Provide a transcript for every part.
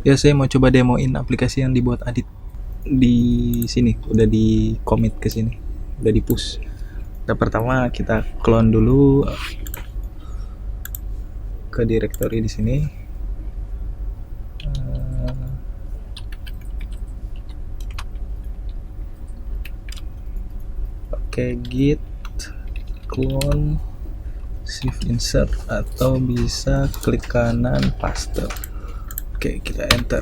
Ya, saya mau coba demoin aplikasi yang dibuat Adit di sini. Udah di commit ke sini, udah di push. Nah, pertama kita clone dulu ke directory di sini. Pakai git clone shift insert atau bisa klik kanan paste. Oke, kita enter.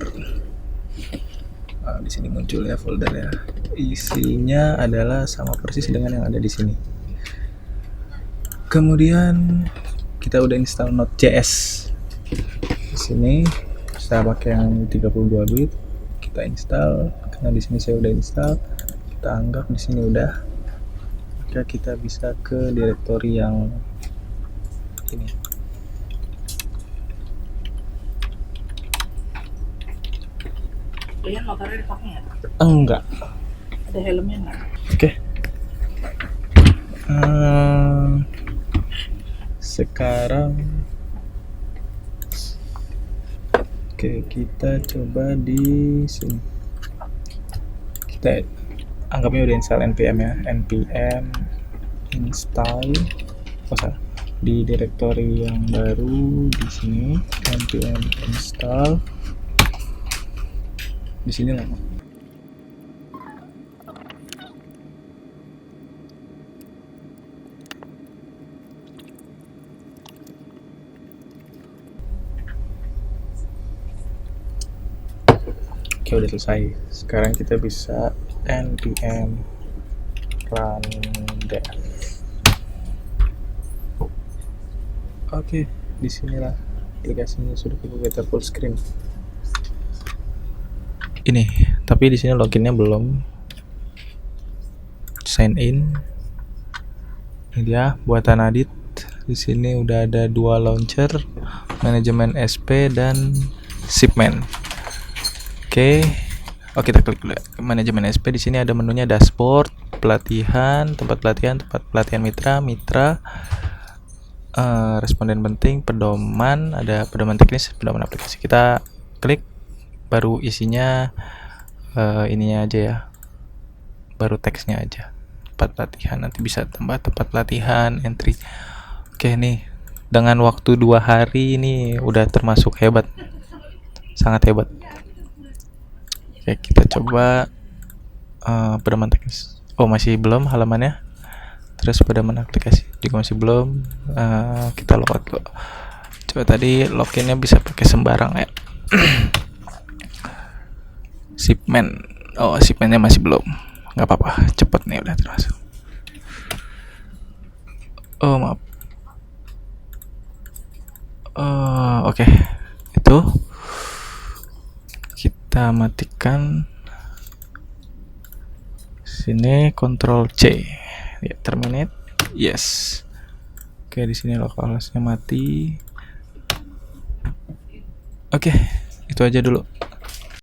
Nah, di sini muncul ya foldernya. Isinya adalah sama persis dengan yang ada di sini. Kemudian kita udah install Node.js. Di sini saya pakai yang 32 bit. Kita install karena di sini saya udah install. Kita anggap di sini udah. Maka kita bisa ke directory yang ini. Kalian motornya dipakai nggak? Enggak. Ada helmnya nggak? Oke. Sekarang kita coba di sini. Kita anggapnya udah install npm ya, npm install di directory yang baru di sini, npm install di sini lah. Oke, udah selesai. Sekarang kita bisa npm run dev. Oke, disinilah aplikasinya sudah kita full screen. Ini, tapi di sini loginnya belum. Sign in. Ini dia buatan Adit. Di sini udah ada 2 launcher, manajemen SP dan shipment. Oke. Oh, kita klik dulu. Manajemen SP di sini ada menunya dashboard, pelatihan, tempat pelatihan mitra, responden penting, pedoman, ada pedoman teknis, pedoman aplikasi. Kita klik, baru isinya ininya aja ya, baru teksnya aja. Tempat pelatihan, nanti bisa tambah tempat pelatihan, entry. Oke nih, dengan waktu 2 hari ini udah termasuk hebat, sangat hebat. Oke, kita coba pedoman teknis. Oh, masih belum halamannya. Terus pedoman aplikasi juga masih belum. Kita logout dulu. Coba tadi loginnya bisa pakai sembarang ya. Shipment. Oh, shipmentnya masih belum. Nggak apa-apa, cepet nih udah termasuk. Oh, maaf. Oke. Itu kita matikan. Sini Ctrl C. Ya, terminate. Yes. Oke, di sini localhost-nya mati. Oke, itu aja dulu.